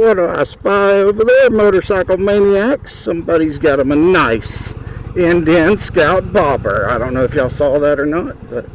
What do I spy over there, motorcycle maniacs? Somebody's got him a nice Indian Scout bobber. I don't know if y'all saw that or not, but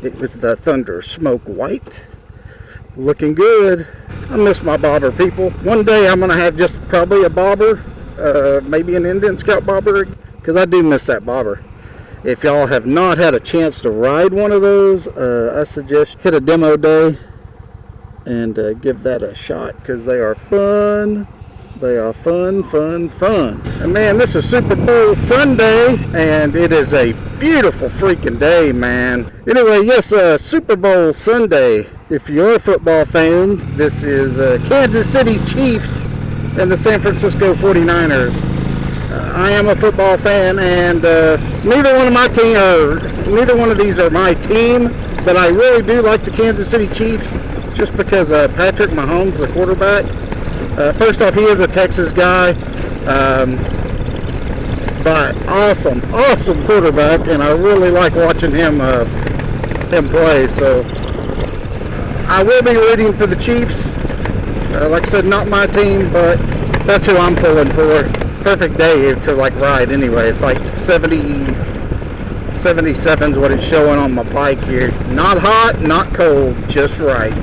it was the Thunder Smoke White. Looking good. I miss my bobber, people. One day I'm gonna have just probably a bobber, maybe an Indian Scout bobber, because I do miss that bobber. If y'all have not had a chance to ride one of those, I suggest hit a demo day and give that a shot, because they are fun. They are fun. And man, this is Super Bowl Sunday, and it is a beautiful freaking day, man. Anyway, yes, Super Bowl Sunday. If you're football fans, this is Kansas City Chiefs and the San Francisco 49ers. I am a football fan, and neither one of these are my team, but I really do like the Kansas City Chiefs just because Patrick Mahomes, the quarterback. First off, he is a Texas guy, but awesome quarterback, and I really like watching him play. So I will be rooting for the Chiefs. Like I said, not my team, but that's who I'm pulling for. Perfect day to like ride anyway. It's like 77 is what it's showing on my bike here. Not hot, not cold, just right.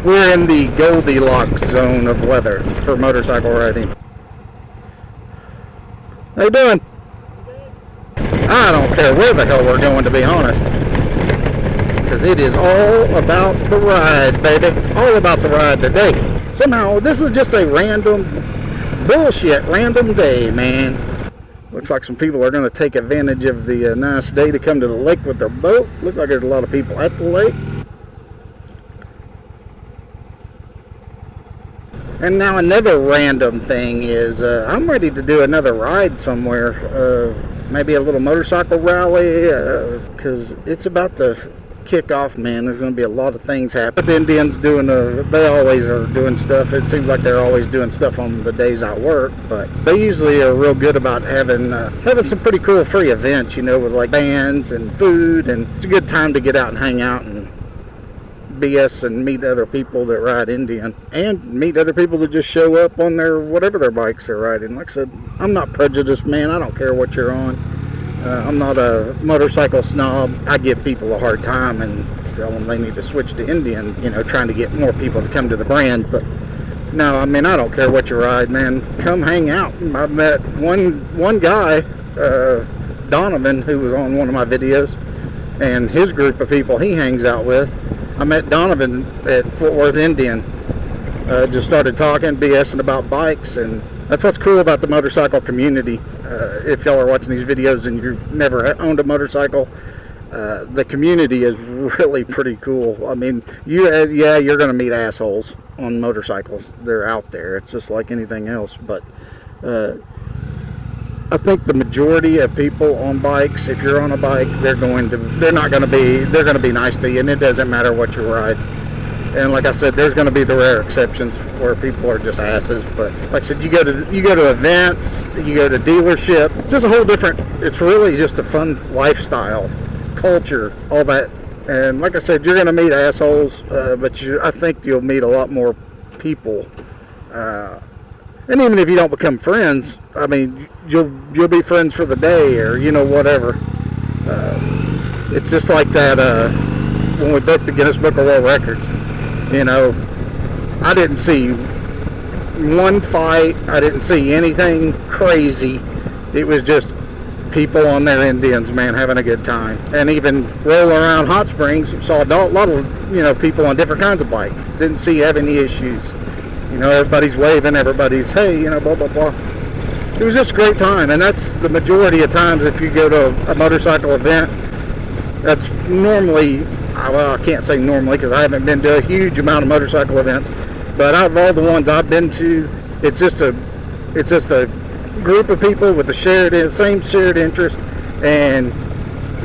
We're in the Goldilocks zone of weather for motorcycle riding. How you doing? I don't care where the hell we're going, to be honest. Because it is all about the ride, baby. All about the ride today. Somehow, this is just a random day, man. Looks like some people are going to take advantage of the nice day to come to the lake with their boat. Looks like there's a lot of people at the lake. And now another random thing is I'm ready to do another ride somewhere. Maybe a little motorcycle rally, because it's about to kick off, man. There's going to be a lot of things happening. The Indians they always are doing stuff. It seems like they're always doing stuff on the days I work, but they usually are real good about having some pretty cool free events, you know, with like bands and food, and it's a good time to get out and hang out and BS and meet other people that ride Indian, and meet other people that just show up on whatever their bikes they're riding. Like I said, I'm not prejudiced, man. I don't care what you're on. I'm not a motorcycle snob. I give people a hard time and tell them they need to switch to Indian, you know, trying to get more people to come to the brand. But no, I mean, I don't care what you ride, man. Come hang out. I met one guy, Donovan, who was on one of my videos, and his group of people he hangs out with. I met Donovan at Fort Worth Indian. Just started talking, BSing about bikes, and that's what's cool about the motorcycle community. If y'all are watching these videos and you've never owned a motorcycle, the community is really pretty cool. I mean, you're going to meet assholes on motorcycles. They're out there. It's just like anything else. But I think the majority of people on bikes, if you're on a bike, they're going to be nice to you, and it doesn't matter what you ride. And like I said, there's going to be the rare exceptions where people are just asses. But like I said, you go to events, you go to dealership, just a whole different. It's really just a fun lifestyle, culture, all that. And like I said, you're going to meet assholes, but I think you'll meet a lot more people. And even if you don't become friends, I mean, you'll be friends for the day, or you know, whatever. It's just like that when we booked the Guinness Book of World Records. You know, I didn't see one fight. I didn't see anything crazy. It was just people on their Indians, man, having a good time. And even rolling around Hot Springs, saw a lot of, you know, people on different kinds of bikes. Didn't have any issues. You know, everybody's waving, everybody's, hey, you know, blah, blah, blah. It was just a great time, and that's the majority of times if you go to a motorcycle event. That's normally, well, I can't say normally because I haven't been to a huge amount of motorcycle events, but out of all the ones I've been to, it's just a group of people with the same shared interest, and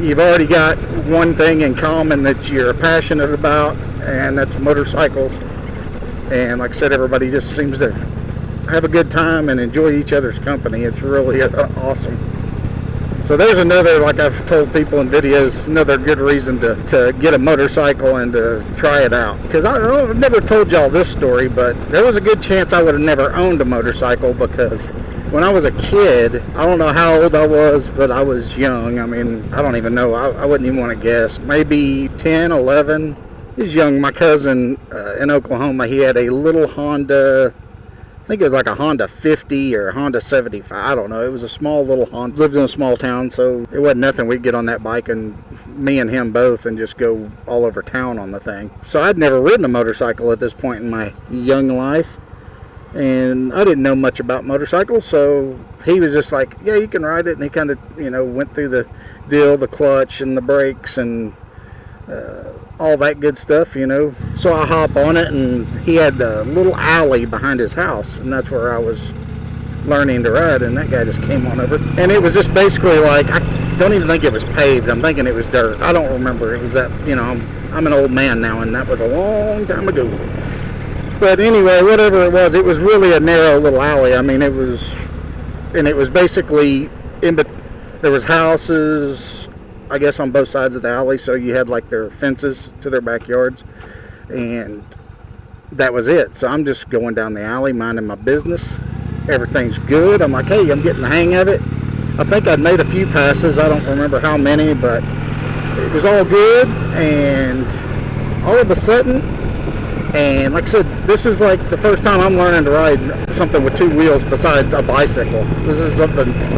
you've already got one thing in common that you're passionate about, and that's motorcycles. And like I said, everybody just seems to have a good time and enjoy each other's company. It's really awesome. So there's another, like I've told people in videos, another good reason to get a motorcycle and to try it out. Because I've never told y'all this story, but there was a good chance I would have never owned a motorcycle, because when I was a kid, I don't know how old I was, but I was young. I mean, I don't even know. I wouldn't even want to guess. Maybe 10, 11. He was young. My cousin in Oklahoma, he had a little Honda, I think it was like a Honda 50 or a Honda 75. I don't know. It was a small little Honda. Lived in a small town, so it wasn't nothing. We'd get on that bike, and me and him both, and just go all over town on the thing. So I'd never ridden a motorcycle at this point in my young life, and I didn't know much about motorcycles. So he was just like, yeah, you can ride it. And he kind of, went through the deal, the clutch and the brakes and all that good stuff, So I hop on it, and he had a little alley behind his house, and that's where I was learning to ride, and that guy just came on over. And it was just basically like, I don't even think it was paved. I'm thinking it was dirt. I don't remember. It was that, I'm an old man now, and that was a long time ago. But anyway, whatever it was really a narrow little alley. I mean, it was basically there was houses, I guess, on both sides of the alley, so you had like their fences to their backyards, and that was it. So I'm just going down the alley, minding my business. Everything's good. I'm like, hey, I'm getting the hang of it. I think I'd made a few passes. I don't remember how many, but it was all good. And all of a sudden, and like I said, this is like the first time I'm learning to ride something with two wheels besides a bicycle. This is the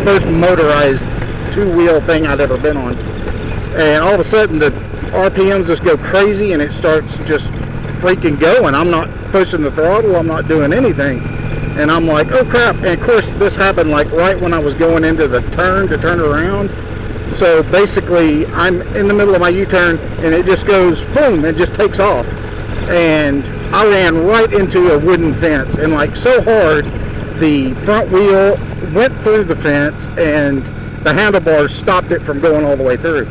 first motorized two-wheel thing I'd ever been on. And all of a sudden the RPMs just go crazy, and it starts just freaking going. I'm not pushing the throttle, I'm not doing anything, and I'm like, oh crap. And of course this happened like right when I was going into the turn to turn around. So basically I'm in the middle of my U-turn, and it just goes boom, it just takes off, and I ran right into a wooden fence, and like so hard the front wheel went through the fence, and the handlebars stopped it from going all the way through.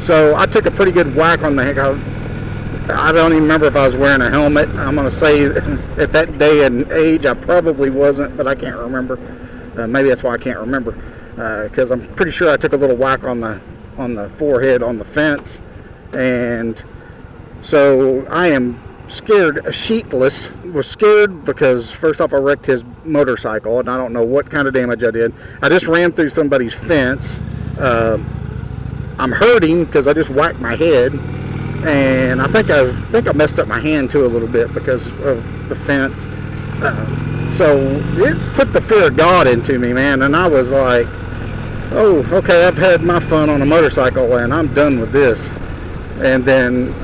So I took a pretty good whack on the heck. I don't even remember if I was wearing a helmet. I'm going to say at that day and age I probably wasn't, but I can't remember. Maybe that's why I can't remember, because I'm pretty sure I took a little whack on the forehead on the fence. And so I am scared shitless. Was scared because first off I wrecked his motorcycle, and I don't know what kind of damage I did. I just ran through somebody's fence. I'm hurting because I just whacked my head, and I think I messed up my hand too a little bit because of the fence. So it put the fear of God into me, man, and I was like, oh, okay, I've had my fun on a motorcycle, and I'm done with this. And then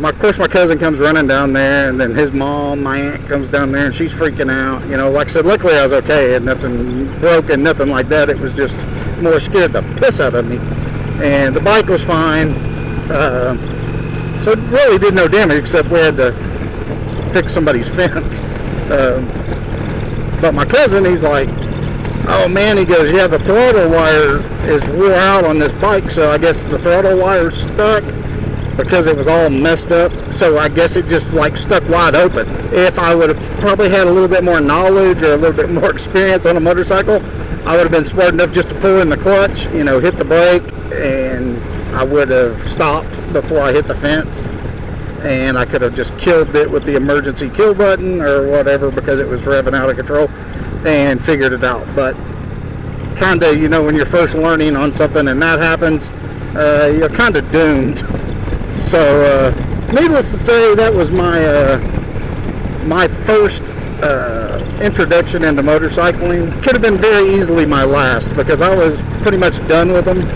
of course my cousin comes running down there, and then his mom, my aunt, comes down there, and she's freaking out. Like I said, luckily I was okay, and nothing broken, nothing like that. It was just more scared the piss out of me. And the bike was fine, so it really did no damage, except we had to fix somebody's fence. But my cousin, he's like, oh man, he goes, yeah, the throttle wire is wore out on this bike, so I guess the throttle wire's stuck because it was all messed up. So I guess it just like stuck wide open. If I would have probably had a little bit more knowledge or a little bit more experience on a motorcycle, I would have been smart enough just to pull in the clutch, hit the brake, and I would have stopped before I hit the fence, and I could have just killed it with the emergency kill button or whatever, because it was revving out of control, and figured it out. But kind of, when you're first learning on something and that happens, you're kind of doomed. So needless to say, that was my first introduction into motorcycling. Could have been very easily my last, because I was pretty much done with them.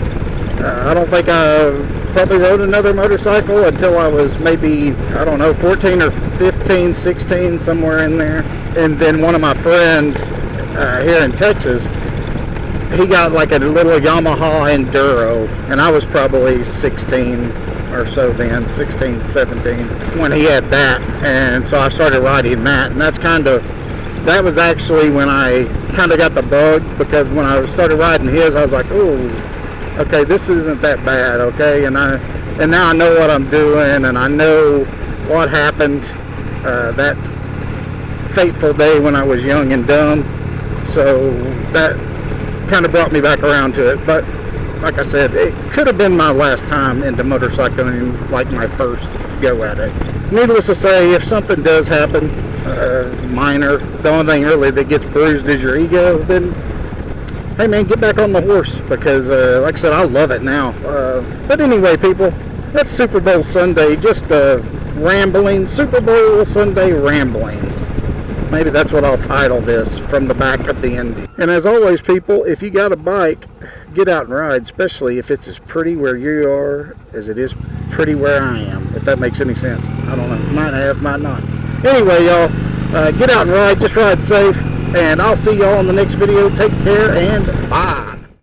I don't think I probably rode another motorcycle until I was maybe, 14 or 15, 16, somewhere in there. And then one of my friends here in Texas, he got like a little Yamaha Enduro, and I was probably 16 or so then, 16, 17, when he had that. And so I started riding that, and that was actually when I kind of got the bug, because when I started riding his, I was like, oh, okay, this isn't that bad, okay? And now I know what I'm doing, and I know what happened that fateful day when I was young and dumb. So that kind of brought me back around to it. But like I said, it could have been my last time into motorcycling, like my first go at it. Needless to say, if something does happen, minor, the only thing really that gets bruised is your ego, then hey man, get back on the horse, because like I said, I love it now. But anyway, people, that's Super Bowl Sunday, just rambling, Super Bowl Sunday ramblings. Maybe that's what I'll title this, from the back of the Indy. And as always, people, if you got a bike, get out and ride, especially if it's as pretty where you are as it is pretty where I am, if that makes any sense. I don't know, might have, might not. Anyway, y'all, get out and ride, just ride safe, and I'll see y'all in the next video. Take care, and bye.